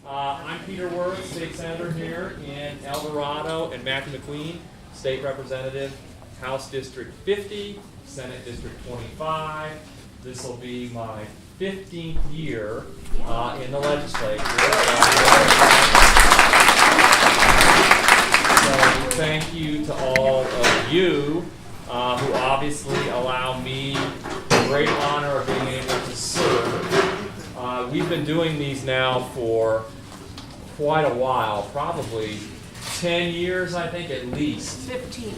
I'm Peter Wirth, State Senator here in Eldorado, and Matthew McQueen, State Representative, House District 50, Senate District 25. This will be my 15th year in the legislature. So thank you to all of you who obviously allow me the great honor of being able to serve. We've been doing these now for quite a while, probably 10 years, I think, at least. 15.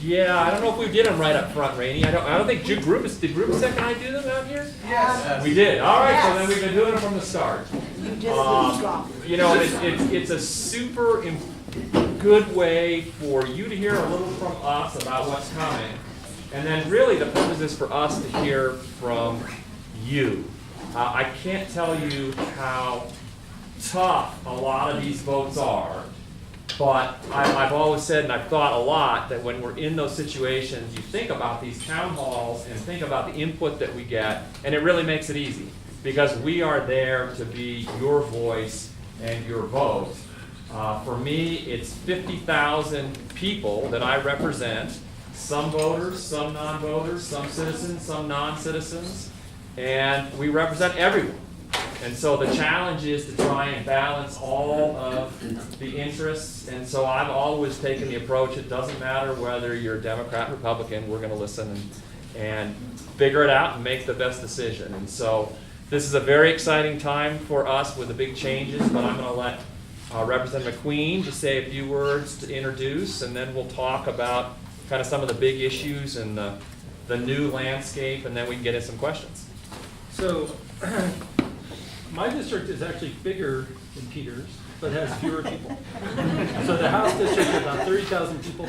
Yeah, I don't know if we did them right up front, Rainey. I don't think did Grupasek and I do them out here? Yes. We did. All right, Yes. so then we've been doing them from the start. You just eavesdrop. You know, it's a super good way for you to hear a little from us about what's coming. And then really the purpose is for us to hear from you. I can't tell you how tough a lot of these votes are, but I've always said, and I've thought a lot, that when we're in those situations, you think about these town halls and think about the input that we get, and it really makes it easy, because we are there to be your voice and your vote. For me, it's 50,000 people that I represent, some voters, some non-voters, some citizens, some non-citizens, and we represent everyone. And so the challenge is to try and balance all of the interests. And so I've always taken the approach, it doesn't matter whether you're Democrat, Republican, we're going to listen and figure it out and make the best decision. And so this is a very exciting time for us with the big changes, but I'm going to let Representative McQueen just say a few words to introduce, and then we'll talk about kind of some of the big issues and the new landscape, and then we can get into some questions. So, my district is actually bigger than Peter's, but has fewer people. So the House district is about 30,000 people.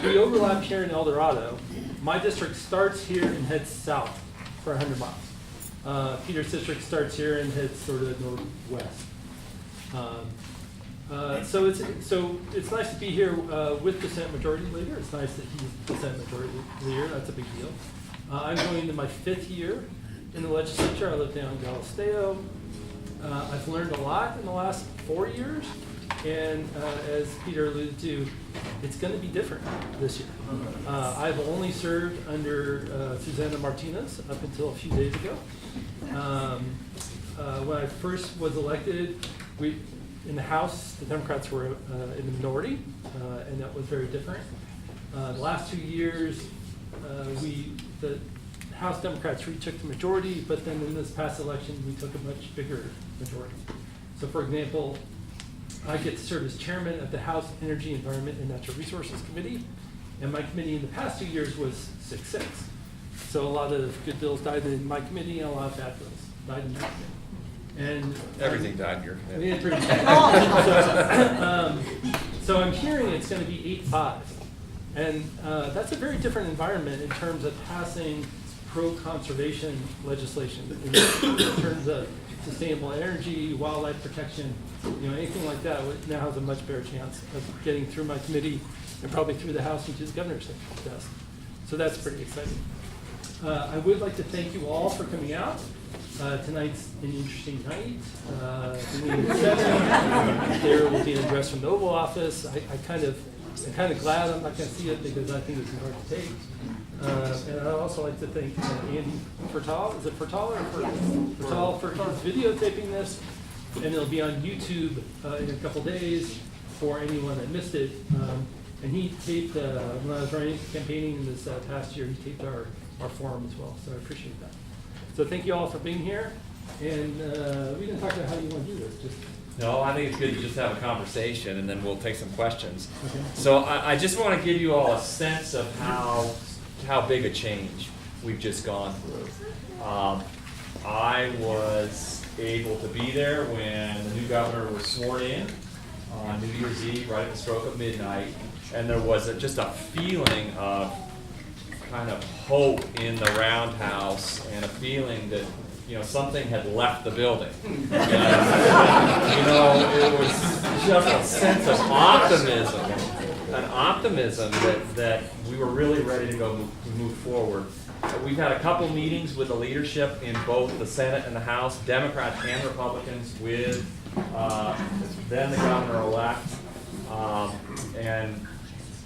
We overlap here in Eldorado. My district starts here and heads south for 100 miles. Peter's district starts here and heads sort of northwest. So it's nice to be here with the Senate Majority Leader. It's nice that he's the Senate Majority Leader. That's a big deal. I'm going into my 5th year in the legislature. I live down in Galisteo. I've learned a lot in the last 4 years, and as Peter alluded to, it's going to be different this year. I've only served under Susana Martinez up until a few days ago. When I first was elected, in the House, the Democrats were in the minority, and that was very different. The last 2 years, the House Democrats retook the majority, but then in this past election, we took a much bigger majority. So for example, I get to serve as chairman of the House Energy, Environment, and Natural Resources Committee, and my committee in the past 2 years was 6-6. So a lot of good bills died in my committee, and a lot of bad bills died in my committee. And Everything died here. yeah, pretty so I'm hearing it's going to be 8-5. And that's a very different environment in terms of passing pro-conservation legislation, in terms of sustainable energy, wildlife protection, anything like that now has a much better chance of getting through my committee and probably through the House and to the governor's desk. So that's pretty exciting. I would like to thank you all for coming out. Tonight's an interesting night. The meeting at 7. There will be an address from the Oval Office. I'm kind of glad I'm not going to see it because I think it's hard to take. And I'd also like to thank Andy Fertal. Is it Fertal or Fertal for videotaping this, and it'll be on YouTube in a couple days for anyone that missed it. And he taped when I was running campaigning in this past year. He taped our forum as well. So I appreciate that. So thank you all for being here, and we didn't talk about how you want to do this. No, I think it's good to just have a conversation, and then we'll take some questions. Okay. So I just want to give you all a sense of how big a change we've just gone through. I was able to be there when the new governor was sworn in on New Year's Eve, right at the stroke of midnight, and there was just a feeling of kind of hope in the roundhouse and a feeling that something had left the building. It was just a sense of optimism, an optimism that we were really ready to move forward. We've had a couple meetings with the leadership in both the Senate and the House, Democrats and Republicans, with then the governor-elect. And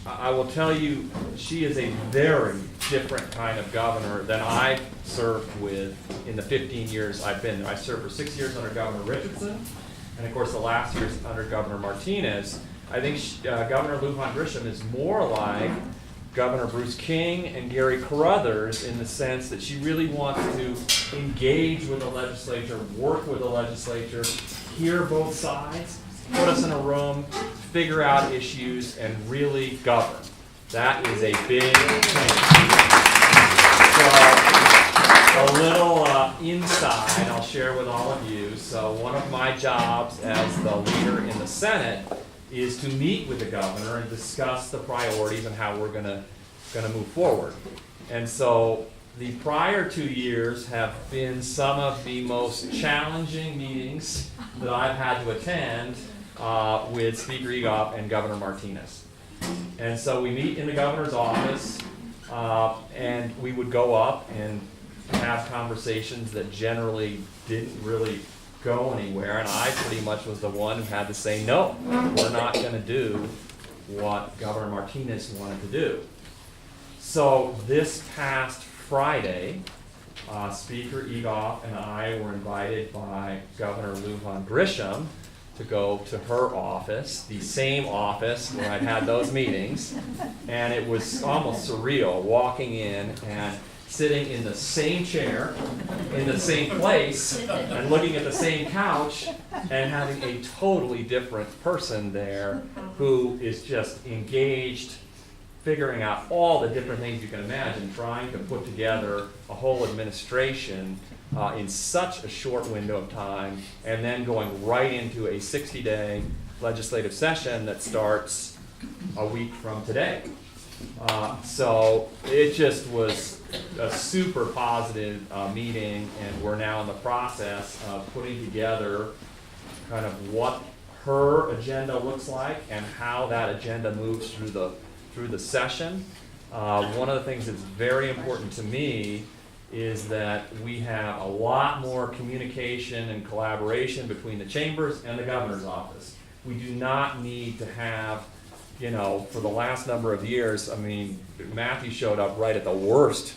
I will tell you, she is a very different kind of governor than I've served with in the 15 years I've been there. I served for 6 years under Governor Richardson, and of course the last years under Governor Martinez. I think Governor Lujan Grisham is more like Governor Bruce King and Gary Carruthers in the sense that she really wants to engage with the legislature, work with the legislature, hear both sides, put us in a room, figure out issues, and really govern. That is a big thing. So, a little insight I'll share with all of you. So one of my jobs as the leader in the Senate is to meet with the governor and discuss the priorities and how we're gonna move forward. And so the prior 2 years have been some of the most challenging meetings that I've had to attend with Speaker Egoff and Governor Martinez. And so we meet in the governor's office, and we would go up and have conversations that generally didn't really go anywhere, and I pretty much was the one who had to say, no, we're not going to do what Governor Martinez wanted to do. So this past Friday, Speaker Egoff and I were invited by Governor Lujan Grisham to go to her office, the same office where I'd had those meetings, and it was almost surreal walking in and sitting in the same chair, in the same place, and looking at the same couch, and having a totally different person there who is just engaged, figuring out all the different things you can imagine, trying to put together a whole administration in such a short window of time, and then going right into a 60-day legislative session that starts a week from today. So it just was a super positive meeting, and we're now in the process of putting together kind of what her agenda looks like and how that agenda moves through the session. One of the things that's very important to me is that we have a lot more communication and collaboration between the chambers and the governor's office. We do not need to have, you know, for the last number of years, I mean, Matthew showed up right at the worst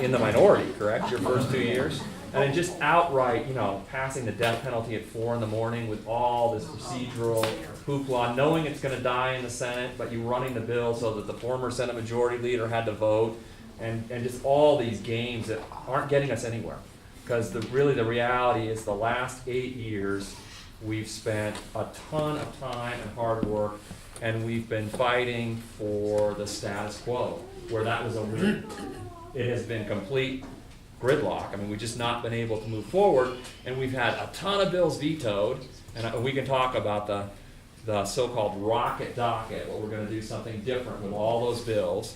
in the minority, correct? Your first 2 years? And then just outright, you know, passing the death penalty at 4 in the morning with all this procedural hoopla, knowing it's going to die in the Senate, but you running the bill so that the former Senate Majority Leader had to vote, and just all these games that aren't getting us anywhere. Because really the reality is the last 8 years, we've spent a ton of time and hard work, and we've been fighting for the status quo, where that was a win. It has been complete gridlock. I mean, we've just not been able to move forward, and we've had a ton of bills vetoed, and we can talk about the so-called rocket docket, where we're going to do something different with all those bills.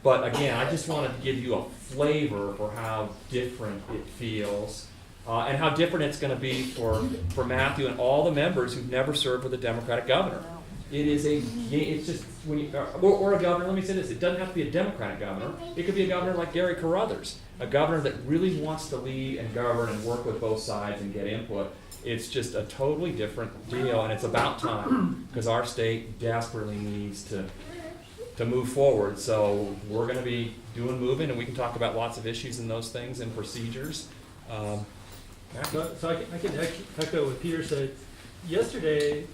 But again, I just wanted to give you a flavor for how different it feels, and how different it's going to be for Matthew and all the members who've never served with a Democratic governor. It's just, when you, or a governor, let me say this, it doesn't have to be a Democratic governor. It could be a governor like Gary Carruthers, a governor that really wants to lead and govern and work with both sides and get input. It's just a totally different deal, and it's about time, because our state desperately needs to move forward. So we're going to be doing moving, and we can talk about lots of issues and those things and procedures. So I can echo what Peter said. Yesterday,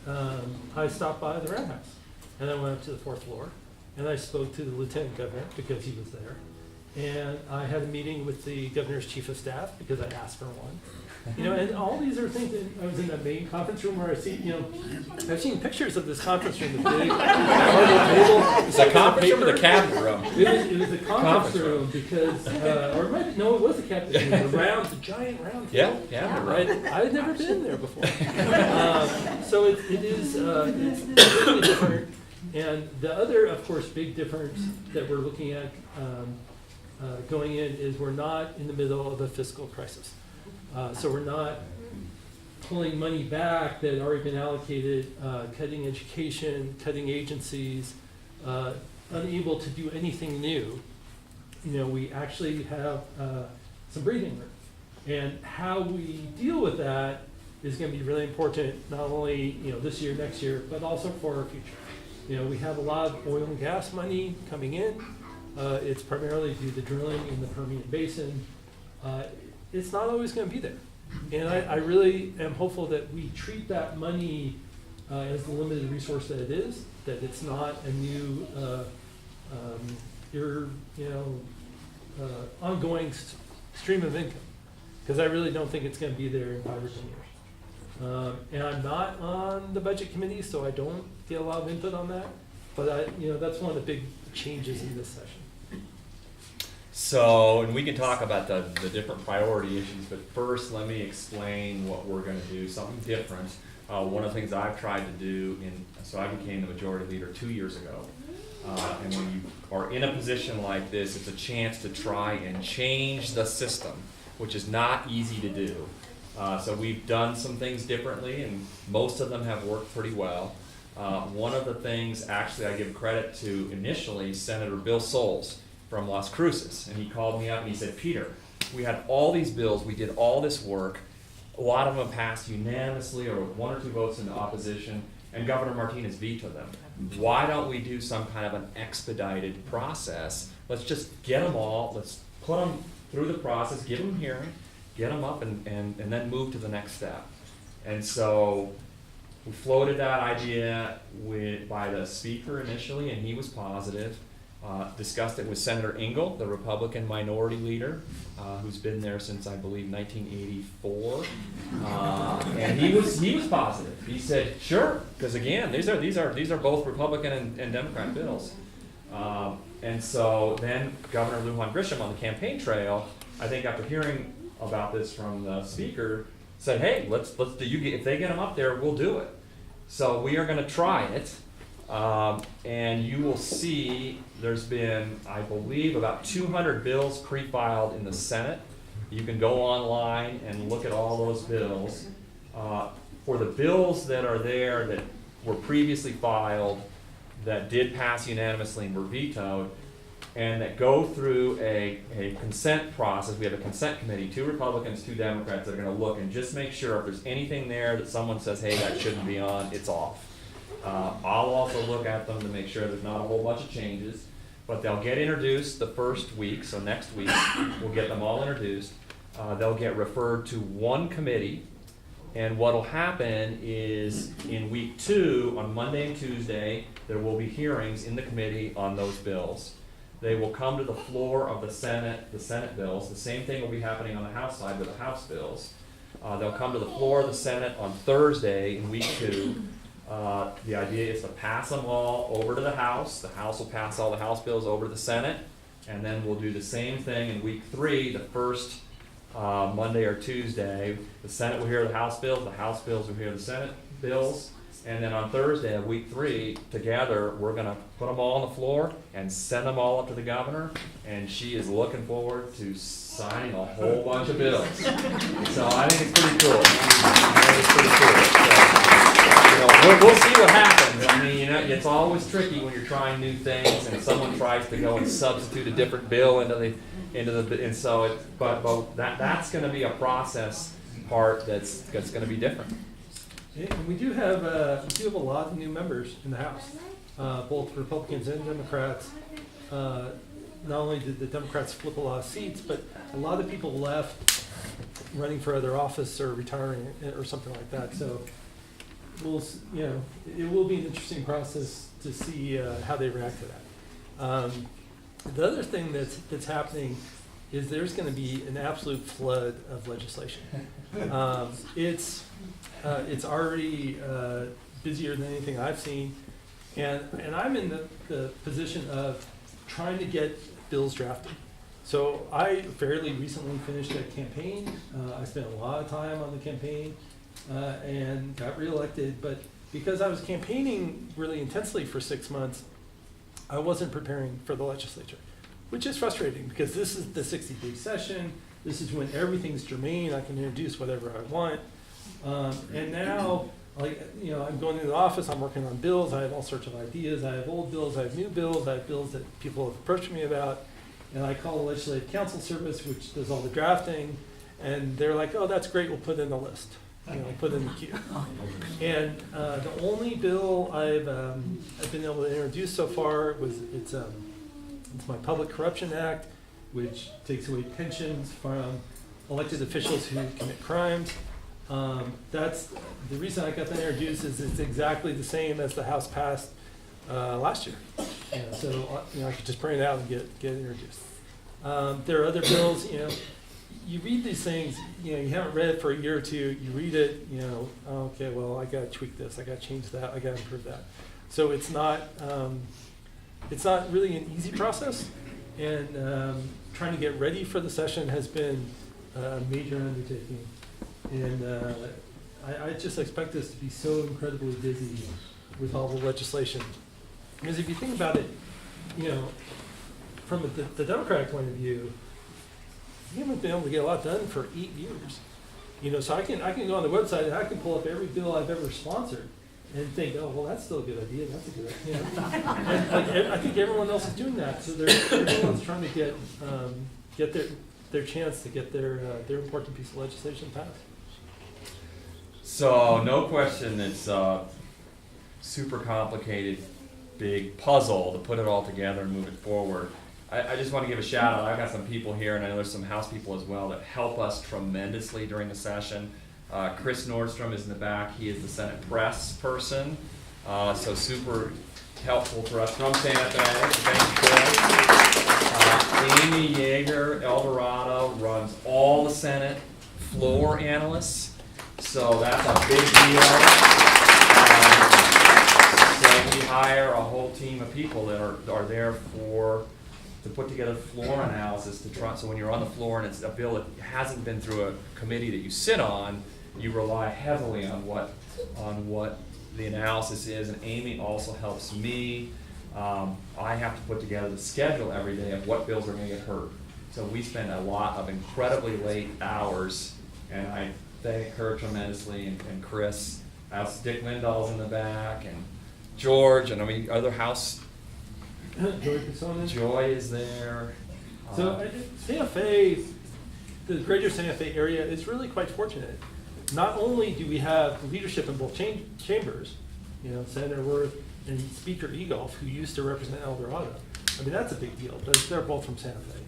I stopped by the Roundhouse, and I went up to the 4th floor, and I spoke to the Lieutenant Governor because he was there, and I had a meeting with the Governor's Chief of Staff because I asked for one. You know, and all these are things that I was in that main conference room where I see, you know, I've seen pictures of this conference room, the big marble table. It's a conference room or the cabinet room? It was a conference room because, or it might, no, it was a cabinet room, the giant round table. Yeah, right. I had never been there before. So it's really different. And the other, of course, big difference that we're looking at going in is we're not in the middle of a fiscal crisis. So we're not pulling money back that had already been allocated, cutting education, cutting agencies, unable to do anything new. we actually have some breathing room. And how we deal with that is going to be really important, not only this year, next year, but also for our future. We have a lot of oil and gas money coming in. It's primarily due to drilling in the Permian Basin. It's not always going to be there. And I really am hopeful that we treat that money as the limited resource that it is, that it's not a new, ongoing stream of income. Because I really don't think it's going to be there in 5 or 10 years. And I'm not on the budget committee, so I don't get a lot of input on that. But that's one of the big changes in this session. So, and we can talk about the different priority issues, but first let me explain what we're going to do, something different. One of the things I've tried to do, so I became the majority leader 2 years ago. And when you are in a position like this, it's a chance to try and change the system, which is not easy to do. So we've done some things differently, and most of them have worked pretty well. One of the things, actually, I give credit to initially Senator Bill Souls from Las Cruces, and he called me up and he said, Peter, we had all these bills, we did all this work, a lot of them passed unanimously or with 1 or 2 votes in opposition, and Governor Martinez vetoed them. Why don't we do some kind of an expedited process? Let's just get them all, let's put them through the process, give them a hearing, get them up, and then move to the next step. And so we floated that idea by the speaker initially, and he was positive. Discussed it with Senator Engel, the Republican minority leader, who's been there since I believe 1984, and he was positive. He said, "Sure," because again, these are both Republican and Democrat bills. And so then Governor Lujan Grisham on the campaign trail, I think after hearing about this from the speaker, said, "Hey, let's do. If they get them up there, we'll do it." So we are going to try it. And you will see there's been, I believe, about 200 bills pre-filed in the Senate. You can go online and look at all those bills. For the bills that are there that were previously filed, that did pass unanimously and were vetoed, and that go through a consent process, we have a consent committee, 2 Republicans, 2 Democrats that are going to look and just make sure if there's anything there that someone says, hey, that shouldn't be on, it's off. I'll also look at them to make sure there's not a whole bunch of changes, but they'll get introduced the first week, so next week we'll get them all introduced. They'll get referred to one committee, and what'll happen is in week 2, on Monday and Tuesday, there will be hearings in the committee on those bills. They will come to the floor of the Senate bills. The same thing will be happening on the House side with the House bills. They'll come to the floor of the Senate on Thursday in week 2. The idea is to pass them all over to the House. The House will pass all the House bills over to the Senate, and then we'll do the same thing in week 3, the first Monday or Tuesday. The Senate will hear the House bills will hear the Senate bills, and then on Thursday of week 3, together, we're going to put them all on the floor and send them all up to the governor, and she is looking forward to signing a whole bunch of bills. So I think it's pretty cool. We'll see what happens. I mean, it's always tricky when you're trying new things and someone tries to go and substitute a different bill but that's going to be a process part that's going to be different. And we do have a lot of new members in the House, both Republicans and Democrats. Not only did the Democrats flip a lot of seats, but a lot of people left running for other office or retiring or something like that. So it will be an interesting process to see how they react to that. The other thing that's happening is there's going to be an absolute flood of legislation. It's already busier than anything I've seen, and I'm in the position of trying to get bills drafted. So I fairly recently finished a campaign. I spent a lot of time on the campaign and got reelected, but because I was campaigning really intensely for 6 months, I wasn't preparing for the legislature, which is frustrating because this is the 60-day session. This is when everything's germane. I can introduce whatever I want. And now, I'm going into the office, I'm working on bills, I have all sorts of ideas, I have old bills, I have new bills, I have bills that people have approached me about, and I call the Legislative Counsel Service, which does all the drafting, and they're like, oh, that's great, we'll put it in the list. Put it in the queue. And the only bill I've been able to introduce so far was it's my Public Corruption Act, which takes away pensions from elected officials who commit crimes. That's the reason I got that introduced is it's exactly the same as the House passed last year. So I could just print it out and get it introduced. There are other bills. You read these things. You haven't read it for a year or two. You read it. Okay, well, I got to tweak this. I got to change that. I got to improve that. So it's not really an easy process, and trying to get ready for the session has been a major undertaking. And I just expect this to be so incredibly busy with all the legislation. Because if you think about it, from the Democratic point of view, we haven't been able to get a lot done for 8 years. So I can go on the website and I can pull up every bill I've ever sponsored and think, oh, well, that's still a good idea. That's a good idea. And I think everyone else is doing that. So everyone's trying to get their chance to get their important piece of legislation passed. So no question, it's a super complicated, big puzzle to put it all together and move it forward. I just want to give a shout out. I've got some people here, and I know there's some House people as well that help us tremendously during the session. Chris Nordstrom is in the back. He is the Senate press person, so super helpful for us from Santa Fe. Thank you, Chris. Amy Yeager, Eldorado, runs all the Senate floor analysts, so that's a big deal. So we hire a whole team of people that are there to put together floor analysis to try. So when you're on the floor and it's a bill that hasn't been through a committee that you sit on, you rely heavily on what the analysis is. And Amy also helps me. I have to put together the schedule every day of what bills are going to get heard. So we spend a lot of incredibly late hours, and I thank her tremendously, and Chris. Dick Lindahl's in the back, and George, and other House. Joy is there. So Santa Fe, the greater Santa Fe area is really quite fortunate. Not only do we have leadership in both chambers, Senator Wirth and Speaker Egolf, who used to represent Eldorado. That's a big deal. They're both from Santa Fe.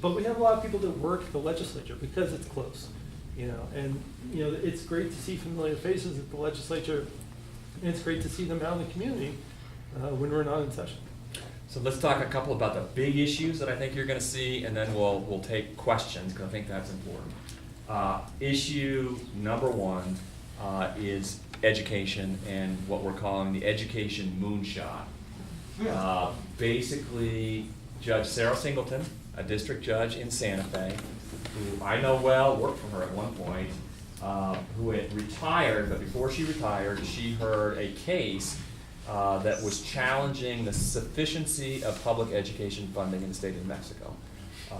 But we have a lot of people that work the legislature because it's close. And it's great to see familiar faces at the legislature, and it's great to see them out in the community when we're not in session. So let's talk a couple about the big issues that I think you're going to see, and then we'll take questions because I think that's important. Issue number one is education and what we're calling the education moonshot. Basically, Judge Sarah Singleton, a district judge in Santa Fe, who I know well, worked for her at one point, who had retired, but before she retired, she heard a case that was challenging the sufficiency of public education funding in the state of New Mexico.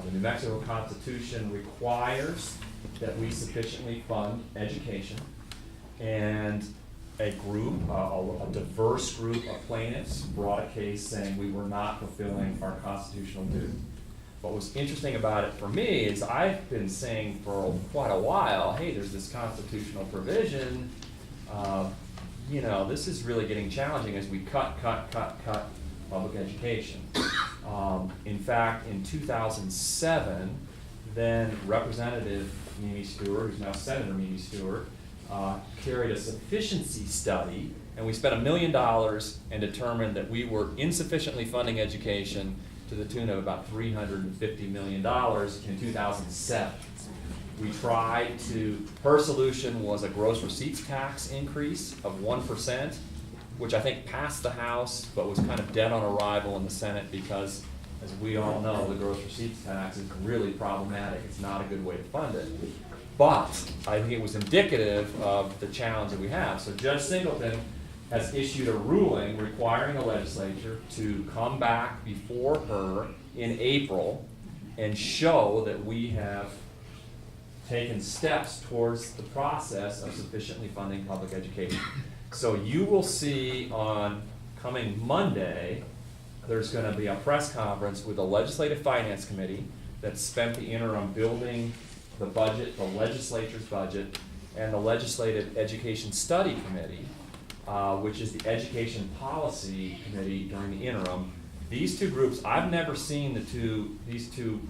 The New Mexico Constitution requires that we sufficiently fund education, and a diverse group of plaintiffs brought a case saying we were not fulfilling our constitutional duty. What was interesting about it for me is I've been saying for quite a while, hey, there's this constitutional provision. This is really getting challenging as we cut public education. In fact, in 2007, then Representative Mimi Stewart, who's now Senator Mimi Stewart, carried a sufficiency study, and we spent $1 million and determined that we were insufficiently funding education to the tune of about $350 million in 2007. We tried her solution was a gross receipts tax increase of 1%, which I think passed the House, but was kind of dead on arrival in the Senate because, as we all know, the gross receipts tax is really problematic. It's not a good way to fund it. But I think it was indicative of the challenge that we have. So Judge Singleton has issued a ruling requiring the legislature to come back before her in April and show that we have taken steps towards the process of sufficiently funding public education. So you will see on coming Monday there's going to be a press conference with the Legislative Finance Committee that spent the interim building the budget, the legislature's budget, and the Legislative Education Study Committee, which is the Education Policy Committee during the interim. These two groups, I've never seen these two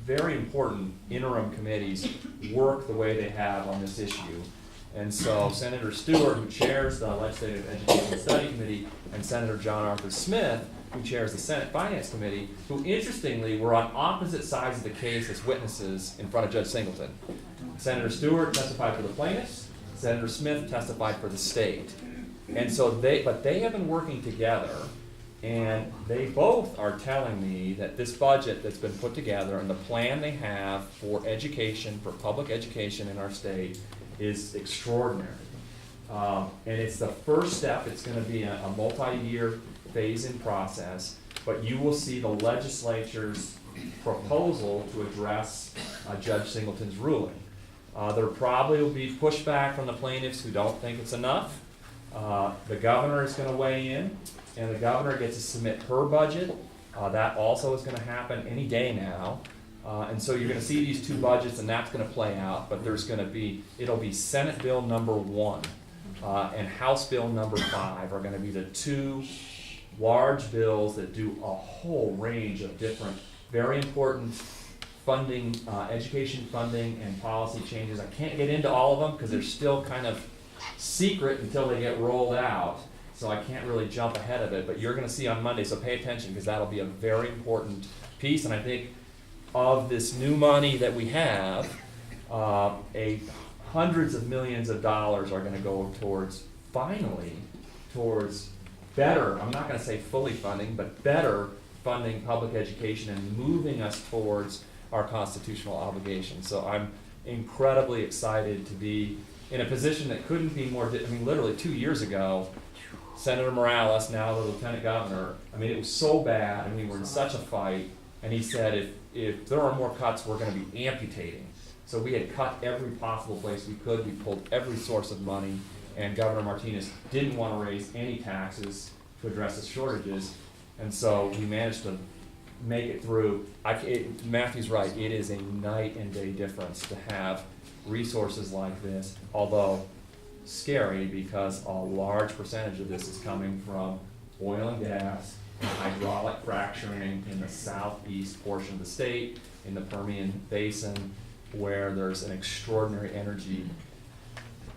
very important interim committees work the way they have on this issue. And so Senator Stewart, who chairs the Legislative Education Study Committee, and Senator John Arthur Smith, who chairs the Senate Finance Committee, who interestingly were on opposite sides of the case as witnesses in front of Judge Singleton. Senator Stewart testified for the plaintiffs, Senator Smith testified for the state. And so they have been working together, and they both are telling me that this budget that's been put together and the plan they have for education, for public education in our state, is extraordinary. And it's the first step. It's going to be a multi-year phase-in process, but you will see the legislature's proposal to address Judge Singleton's ruling. There probably will be pushback from the plaintiffs who don't think it's enough. The governor is going to weigh in, and the governor gets to submit her budget. That also is going to happen any day now. And so you're going to see these two budgets, and that's going to play out, but it'll be Senate Bill number 1 and House Bill number 5 are going to be the two large bills that do a whole range of different, very important funding, education funding and policy changes. I can't get into all of them because they're still kind of secret until they get rolled out, so I can't really jump ahead of it, but you're going to see on Monday, so pay attention because that'll be a very important piece. And I think of this new money that we have, hundreds of millions of dollars are going to go towards better, I'm not going to say fully funding, but better funding public education and moving us towards our constitutional obligations. So I'm incredibly excited to be in a position that couldn't be more, literally 2 years ago, Senator Morales, now the lieutenant governor, it was so bad and we were in such a fight, and he said if there are more cuts, we're going to be amputating. So we had cut every possible place we could. We pulled every source of money, and Governor Martinez didn't want to raise any taxes to address the shortages, and so we managed to make it through. Matthew's right, it is a night and day difference to have resources like this, although scary because a large percentage of this is coming from oil and gas, hydraulic fracturing in the southeast portion of the state, in the Permian Basin, where there's an extraordinary energy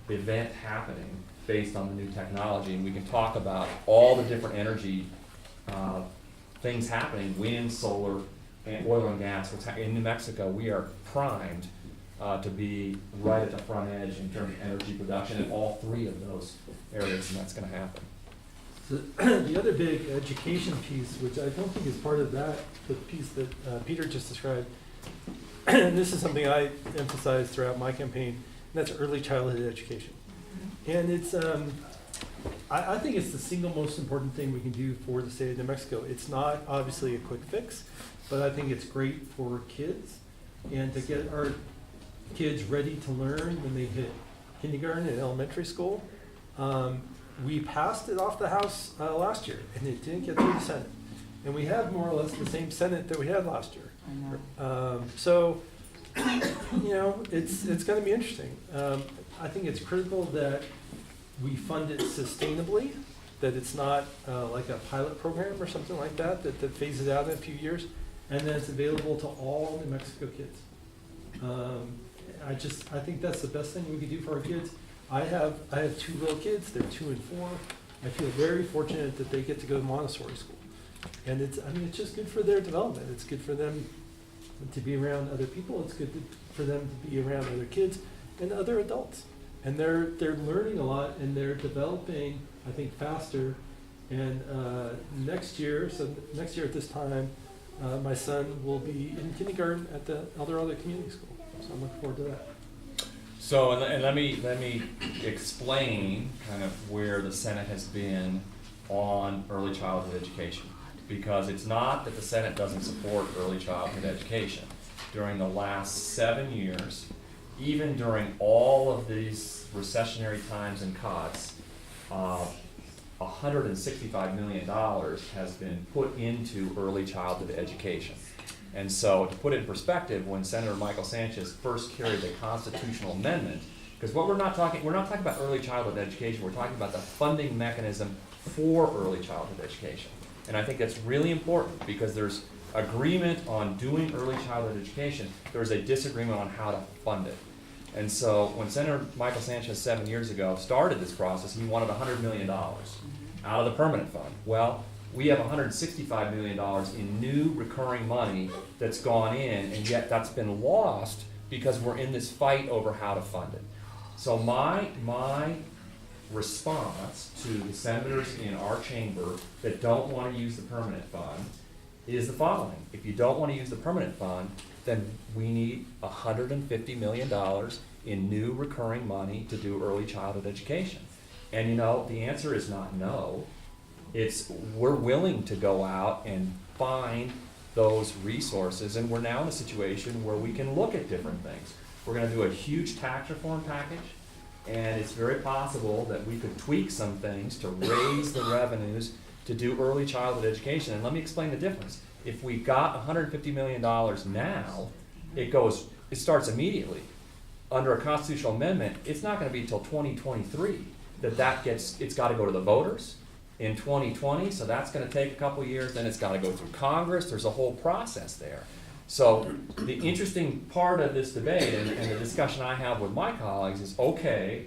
event happening based on the new technology. And we can talk about all the different energy things happening, wind, solar, and oil and gas. In New Mexico, we are primed to be right at the front edge in terms of energy production in all three of those areas, and that's going to happen. So the other big education piece, which I don't think is part of that, the piece that Peter just described, and this is something I emphasized throughout my campaign, and that's early childhood education. And it's, I think it's the single most important thing we can do for the state of New Mexico. It's not obviously a quick fix, but I think it's great for kids and to get our kids ready to learn when they hit kindergarten and elementary school. We passed it off the House last year, and it didn't get through the Senate. And we have more or less the same Senate that we had last year. So, it's going to be interesting. I think it's critical that we fund it sustainably, that it's not like a pilot program or something like that phases out in a few years, and that it's available to all New Mexico kids. I think that's the best thing we could do for our kids. I have two little kids, they're 2 and 4. I feel very fortunate that they get to go to Montessori school. And it's just good for their development. It's good for them to be around other people. It's good for them to be around other kids and other adults. And they're learning a lot, and they're developing, I think, faster. And next year at this time, my son will be in kindergarten at the Eldorado Community School. So I'm looking forward to that. So, and let me explain kind of where the Senate has been on early childhood education, because it's not that the Senate doesn't support early childhood education. During the last 7 years, even during all of these recessionary times and cuts, $165 million has been put into early childhood education. And so, to put it in perspective, when Senator Michael Sanchez first carried the constitutional amendment, because what we're not talking about early childhood education, we're talking about the funding mechanism for early childhood education. And I think that's really important because there's agreement on doing early childhood education, there's a disagreement on how to fund it. And so when Senator Michael Sanchez 7 years ago started this process, he wanted $100 million out of the permanent fund. Well, we have $165 million in new recurring money that's gone in, and yet that's been lost because we're in this fight over how to fund it. So my response to the senators in our chamber that don't want to use the permanent fund is the following. If you don't want to use the permanent fund, then we need $150 million in new recurring money to do early childhood education. And you know, the answer is not no. It's we're willing to go out and find those resources, and we're now in a situation where we can look at different things. We're going to do a huge tax reform package, and it's very possible that we could tweak some things to raise the revenues to do early childhood education. And let me explain the difference. If we got $150 million now, it starts immediately. Under a constitutional amendment, it's not going to be until 2023 it's got to go to the voters in 2020, so that's going to take a couple years, then it's got to go through Congress. There's a whole process there. So the interesting part of this debate and the discussion I have with my colleagues is, okay,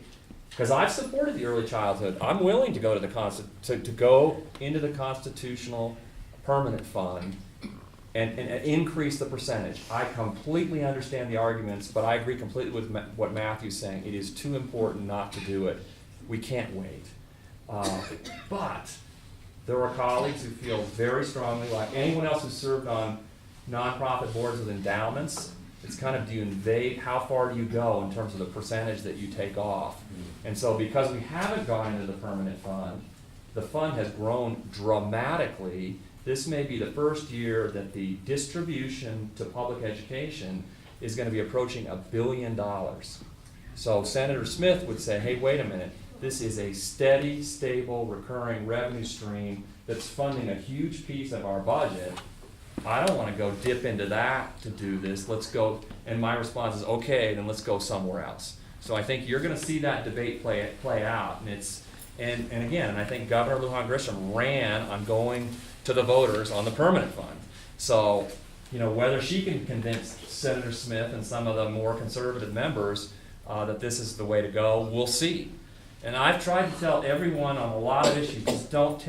because I've supported the early childhood, I'm willing to go to go into the constitutional permanent fund and increase the percentage. I completely understand the arguments, but I agree completely with what Matthew's saying. It is too important not to do it. We can't wait. But there are colleagues who feel very strongly, like anyone else who's served on nonprofit boards with endowments, it's kind of, how far do you go in terms of the percentage that you take off? And so because we haven't gone into the permanent fund, the fund has grown dramatically. This may be the first year that the distribution to public education is going to be approaching $1 billion. So Senator Smith would say, hey, wait a minute, this is a steady, stable, recurring revenue stream that's funding a huge piece of our budget. I don't want to go dip into that to do this. Let's go. And my response is, okay, then let's go somewhere else. So I think you're going to see that debate play out. And again, I think Governor Lujan Grisham ran on going to the voters on the permanent fund. So, you know, whether she can convince Senator Smith and some of the more conservative members that this is the way to go, we'll see. And I've tried to tell everyone on a lot of issues, just don't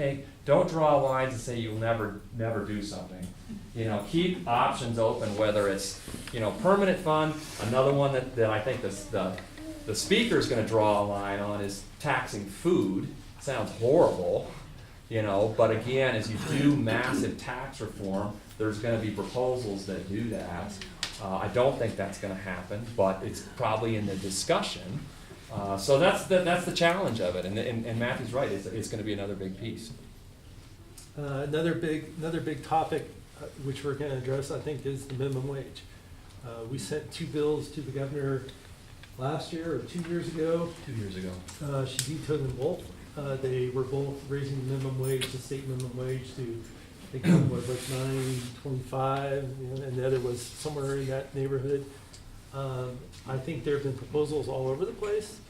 draw lines and say you'll never do something. You know, keep options open, whether it's, you know, permanent fund. Another one that I think the speaker is going to draw a line on is taxing food. Sounds horrible, you know, but again, as you do massive tax reform, there's going to be proposals that do that. I don't think that's going to happen, but it's probably in the discussion. So that's the challenge of it, and Matthew's right. It's going to be another big piece. Another big topic which we're going to address, I think, is the minimum wage. We sent 2 bills to the governor last year or 2 years ago. 2 years ago. She vetoed them both. They were both raising the minimum wage, the state minimum wage, to I think one was like $9.25, and the other was somewhere in that neighborhood. I think there have been proposals all over the place.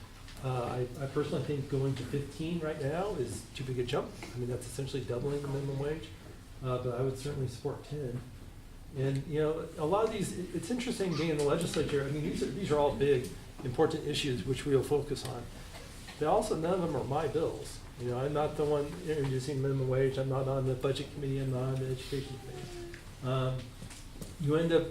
I personally think going to 15 right now is too big a jump. I mean, that's essentially doubling the minimum wage, but I would certainly support 10. And you know, a lot of these, it's interesting being in the legislature. I mean, these are all big, important issues which we'll focus on. They also, none of them are my bills. You know, I'm not the one introducing minimum wage. I'm not on the budget committee. I'm not on the education committee. You end up,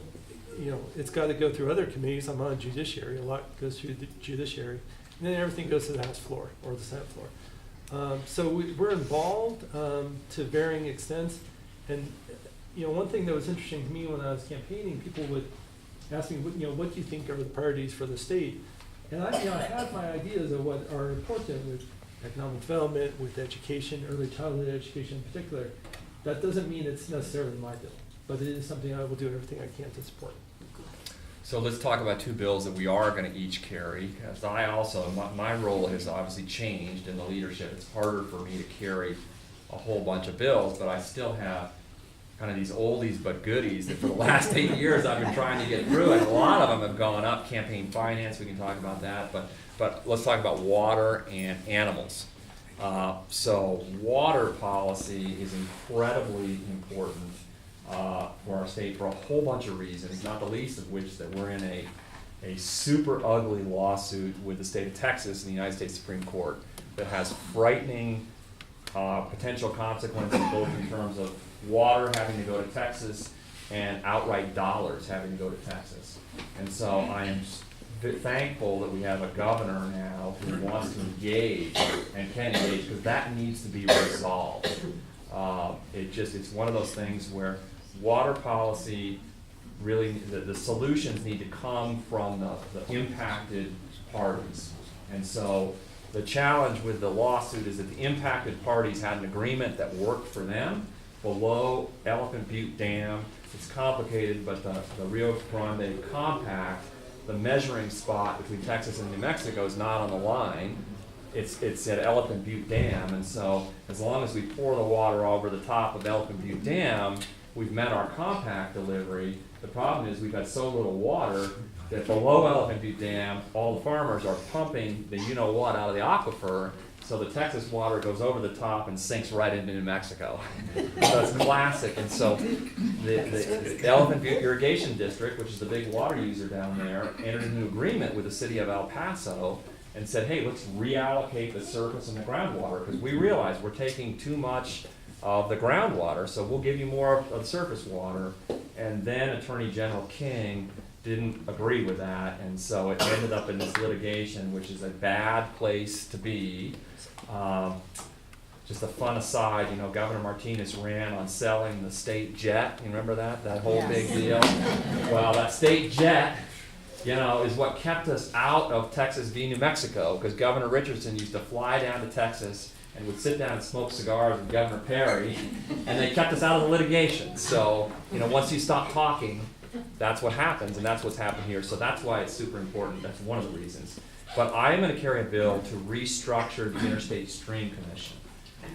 you know, it's got to go through other committees. I'm on judiciary. A lot goes through the judiciary. And then everything goes to the House floor or the Senate floor. So we're involved to varying extents. And, you know, one thing that was interesting to me when I was campaigning, people would ask me, you know, what do you think are the priorities for the state? And I have my ideas of what are important with economic development, with education, early childhood education in particular. That doesn't mean it's necessarily my bill, but it is something I will do everything I can to support. So let's talk about two bills that we are going to each carry. Because I also, my role has obviously changed in the leadership. It's harder for me to carry a whole bunch of bills, but I still have kind of these oldies but goodies that for the last 8 years I've been trying to get through, and a lot of them have gone up. Campaign finance, we can talk about that, but let's talk about water and animals. So water policy is incredibly important for our state for a whole bunch of reasons, not the least of which that we're in a super ugly lawsuit with the state of Texas and the United States Supreme Court that has frightening potential consequences, both in terms of water having to go to Texas and outright dollars having to go to Texas. And so I am thankful that we have a governor now who wants to engage and can engage, because that needs to be resolved. It's one of those things where water policy really, the solutions need to come from the impacted parties. And so the challenge with the lawsuit is that the impacted parties had an agreement that worked for them below Elephant Butte Dam. It's complicated, but the Rio Grande Compact, the measuring spot between Texas and New Mexico, is not on the line. It's at Elephant Butte Dam, and so as long as we pour the water over the top of Elephant Butte Dam, we've met our compact delivery. The problem is we've got so little water that below Elephant Butte Dam, all the farmers are pumping the you-know-what out of the aquifer, so the Texas water goes over the top and sinks right into New Mexico. So it's classic, and so the Elephant Butte Irrigation District, which is the big water user down there, entered into an agreement with the city of El Paso and said, hey, let's reallocate the surface and the groundwater, because we realize we're taking too much of the groundwater, so we'll give you more of the surface water. And then Attorney General King didn't agree with that, and so it ended up in this litigation, which is a bad place to be. Just a fun aside, Governor Martinez ran on selling the state jet. You remember that whole big deal? Well, that state jet, is what kept us out of Texas v. New Mexico, because Governor Richardson used to fly down to Texas and would sit down and smoke cigars with Governor Perry, and they kept us out of the litigation. So, once you stop talking, that's what happens, and that's what's happened here. So that's why it's super important. That's one of the reasons. But I am going to carry a bill to restructure the Interstate Stream Commission,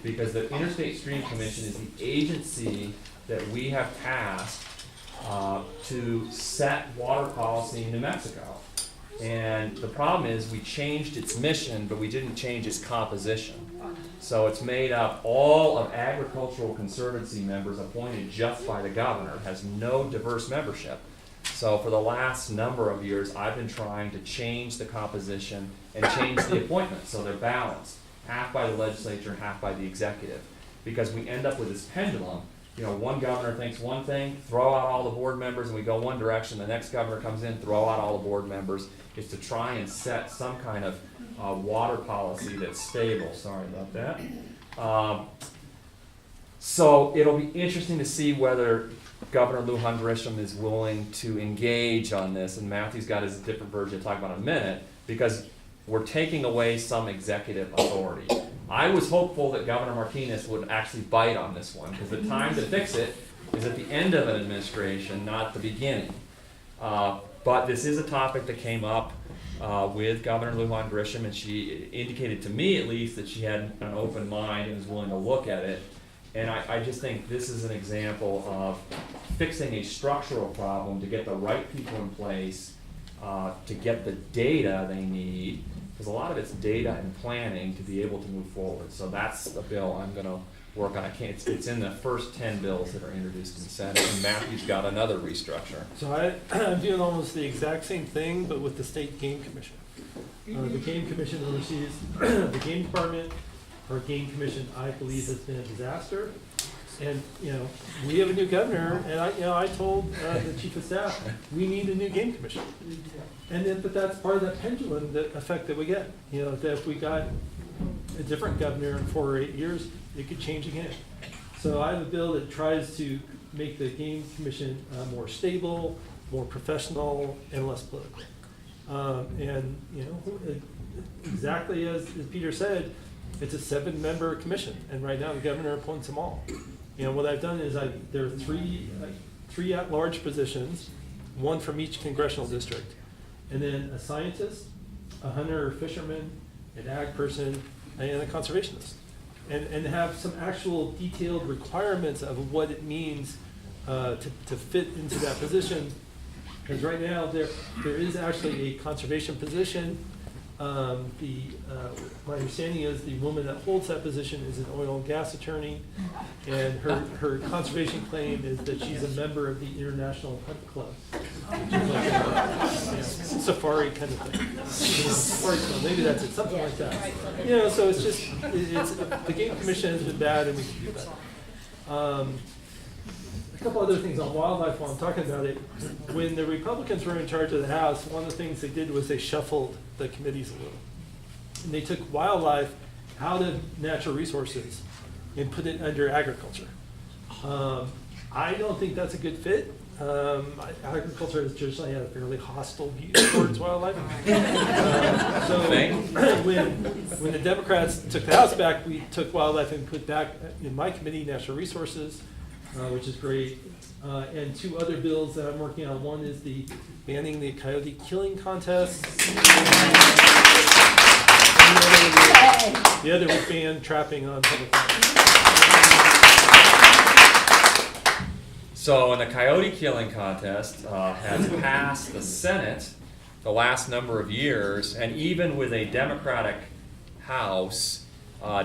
because the Interstate Stream Commission is the agency that we have tasked to set water policy in New Mexico. And the problem is we changed its mission, but we didn't change its composition. So it's made up all of agricultural conservancy members appointed just by the governor. It has no diverse membership. So for the last number of years, I've been trying to change the composition and change the appointments so they're balanced, half by the legislature, half by the executive. Because we end up with this pendulum. One governor thinks one thing, throw out all the board members, and we go one direction. The next governor comes in, throw out all the board members. It's to try and set some kind of water policy that's stable. Sorry about that. So it'll be interesting to see whether Governor Lujan Grisham is willing to engage on this, and Matthew's got his different version to talk about in a minute, because we're taking away some executive authority. I was hopeful that Governor Martinez would actually bite on this one, because the time to fix it is at the end of an administration, not the beginning. But this is a topic that came up with Governor Lujan Grisham, and she indicated to me at least that she had an open mind and was willing to look at it. And I just think this is an example of fixing a structural problem to get the right people in place, to get the data they need, because a lot of it's data and planning to be able to move forward. So that's the bill I'm going to work on. It's in the first 10 bills that are introduced in the Senate, and Matthew's got another restructure. So I'm doing almost the exact same thing, but with the State Game Commission. The Game Commission oversees the Game Department. Our Game Commission, I believe, has been a disaster. And, we have a new governor, and I told the chief of staff, we need a new Game Commission. But that's part of that pendulum effect that we get. That if we got a different governor in 4 or 8 years, it could change again. So I have a bill that tries to make the Game Commission more stable, more professional, and less political. Exactly as Peter said, it's a 7-member commission, and right now the governor appoints them all. What I've done is there are three at-large positions, one from each congressional district. And then a scientist, a hunter or fisherman, an ag person, and a conservationist. And have some actual detailed requirements of what it means to fit into that position. Because right now, there is actually a conservation position. My understanding is the woman that holds that position is an oil and gas attorney, and her conservation claim is that she's a member of the International Hunt Club, which is like a safari kind of thing. Safari club, maybe that's it, something like that. You know, so it's just, the Game Commission has been bad, and we can do better. A couple other things on wildlife while I'm talking about it. When the Republicans were in charge of the House, one of the things they did was they shuffled the committees a little. And they took wildlife out of natural resources and put it under agriculture. I don't think that's a good fit. Agriculture has traditionally had a fairly hostile view towards wildlife. So when the Democrats took the House back, we took wildlife and put back in my committee, natural resources, which is great. And two other bills that I'm working on. One is the banning the coyote killing contest. The other was ban trapping on public lands. So, in the coyote killing contest has passed the Senate the last number of years, and even with a Democratic House,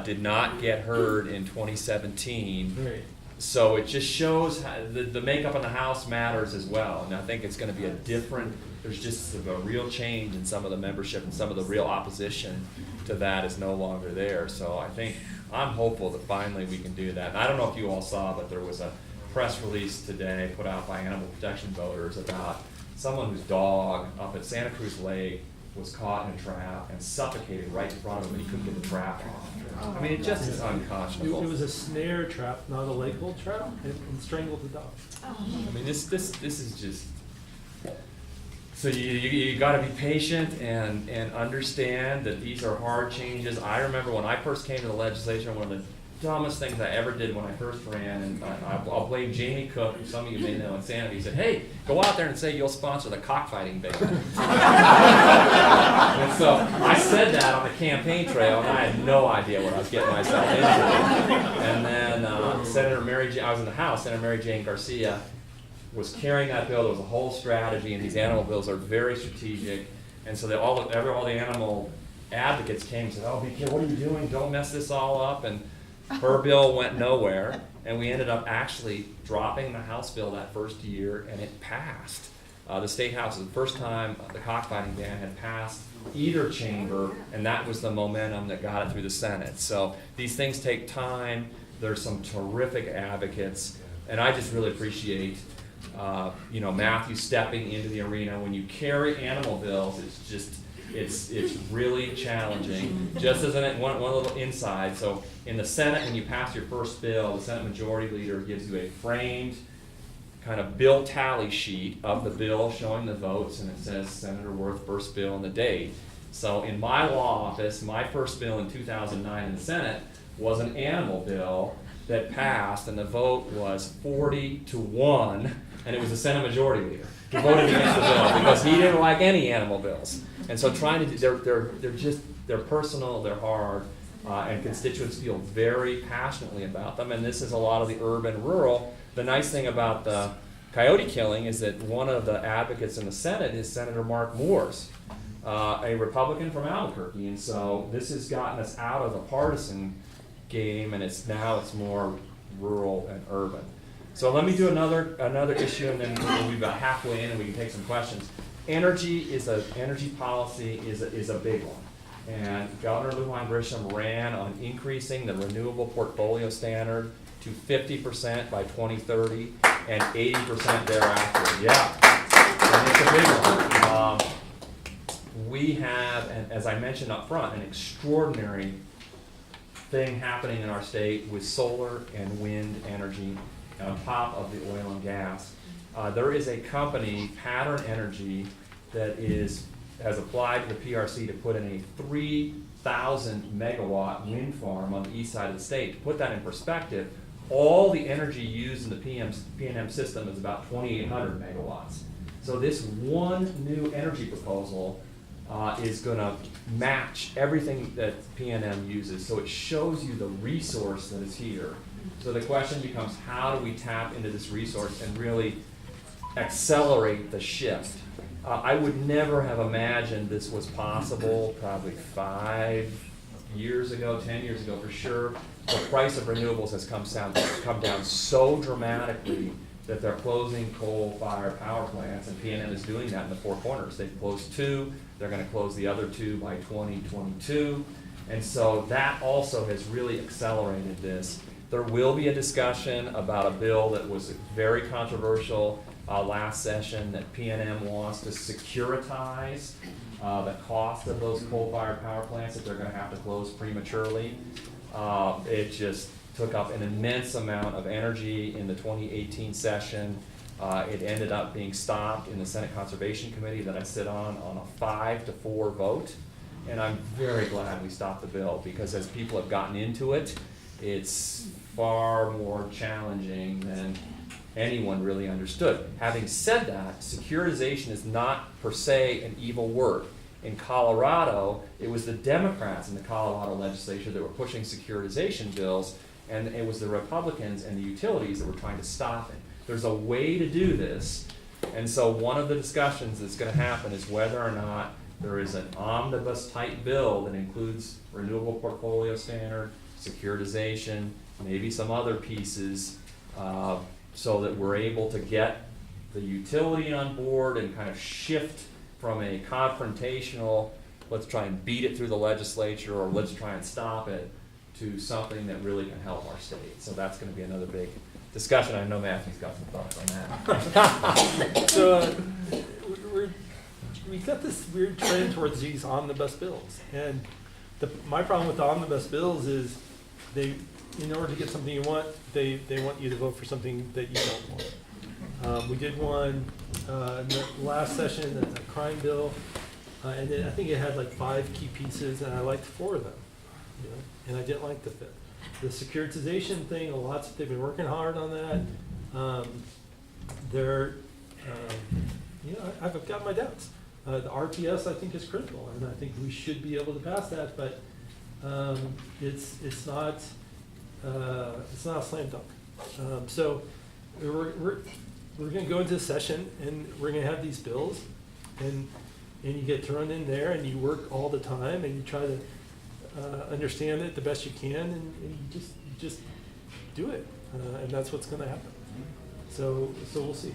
did not get heard in 2017. Right. So it just shows how the makeup of the House matters as well. And I think it's going to be a different, there's just a real change in some of the membership, and some of the real opposition to that is no longer there. So I think, I'm hopeful that finally we can do that. And I don't know if you all saw, but there was a press release today put out by animal protection voters about someone whose dog up at Santa Cruz Lake was caught in a trap and suffocated right in front of him, and he couldn't get the trap off. I mean, it just is unconscionable. It was a snare trap, not a leg hold trap, and strangled the dog. I mean, this is just. So you got to be patient and understand that these are hard changes. I remember when I first came to the legislature, one of the dumbest things I ever did when I first ran, and I'll blame Jamie Cook, who some of you may know in Santa Fe. He said, "Hey, go out there and say you'll sponsor the cockfighting band." And so I said that on the campaign trail, and I had no idea what I was getting myself into. And then Senator Mary Jane, I was in the House, Senator Mary Jane Garcia was carrying that bill. There was a whole strategy, and these animal bills are very strategic. And so all the animal advocates came and said, "Oh, be careful, what are you doing? Don't mess this all up." And her bill went nowhere, and we ended up actually dropping the House bill that first year, and it passed. The State House is the first time the cockfighting ban had passed either chamber, and that was the momentum that got it through the Senate. So these things take time. There's some terrific advocates, and I just really appreciate Matthew stepping into the arena. When you carry animal bills, it's really challenging. Just as one little inside, so in the Senate, when you pass your first bill, the Senate Majority Leader gives you a framed kind of bill tally sheet of the bill showing the votes, and it says Senator Wirth first bill and the date. So in my law office, my first bill in 2009 in the Senate was an animal bill that passed, and the vote was 40-1, and it was the Senate Majority Leader who voted against the bill because he didn't like any animal bills. And so trying to they're personal, they're hard, and constituents feel very passionately about them. And this is a lot of the urban rural. The nice thing about the coyote killing is that one of the advocates in the Senate is Senator Mark Moores, a Republican from Albuquerque. And so this has gotten us out of the partisan game, and it's more rural and urban. So let me do another issue, and then we'll be about halfway in, and we can take some questions. Energy policy is a big one, and Governor Lujan Grisham ran on increasing the renewable portfolio standard to 50% by 2030 and 80% thereafter. Yeah, and it's a big one. We have, and as I mentioned up front, an extraordinary thing happening in our state with solar and wind energy on top of the oil and gas. There is a company, Pattern Energy, that has applied to the PRC to put in a 3,000 megawatt wind farm on the east side of the state. To put that in perspective, all the energy used in the PNM system is about 2,800 megawatts. So this one new energy proposal is gonna match everything that PNM uses, so it shows you the resource that is here. So the question becomes, how do we tap into this resource and really accelerate the shift? I would never have imagined this was possible probably 5 years ago, 10 years ago for sure. The price of renewables has come down so dramatically that they're closing coal-fired power plants, and PNM is doing that in the Four Corners. They've closed 2, they're gonna close the other 2 by 2022. And so that also has really accelerated this. There will be a discussion about a bill that was very controversial last session, that PNM wants to securitize the cost of those coal-fired power plants that they're gonna have to close prematurely. It just took up an immense amount of energy in the 2018 session. It ended up being stopped in the Senate Conservation Committee that I sit on a 5-4 vote. And I'm very glad we stopped the bill, because as people have gotten into it, it's far more challenging than anyone really understood. Having said that, securitization is not per se an evil word. In Colorado, it was the Democrats in the Colorado legislature that were pushing securitization bills, and it was the Republicans and the utilities that were trying to stop it. There's a way to do this, and so one of the discussions that's gonna happen is whether or not there is an omnibus type bill that includes renewable portfolio standard, securitization, maybe some other pieces, so that we're able to get the utility on board and kind of shift from a confrontational, let's try and beat it through the legislature, or let's try and stop it, to something that really can help our state. So that's gonna be another big discussion. I know Matthew's got some thoughts on that. So we've got this weird trend towards these omnibus bills. And my problem with the omnibus bills is in order to get something you want, they want you to vote for something that you don't want. We did one in the last session, a crime bill, and I think it had like 5 key pieces, and I liked 4 of them, and I didn't like the 5th. The securitization thing, they've been working hard on that. I've got my doubts. The RPS I think is critical, and I think we should be able to pass that, but it's not a slam dunk. So we're going to go into a session, and we're going to have these bills, and you get thrown in there, and you work all the time, and you try to understand it the best you can, and you just do it, and that's what's going to happen. So we'll see.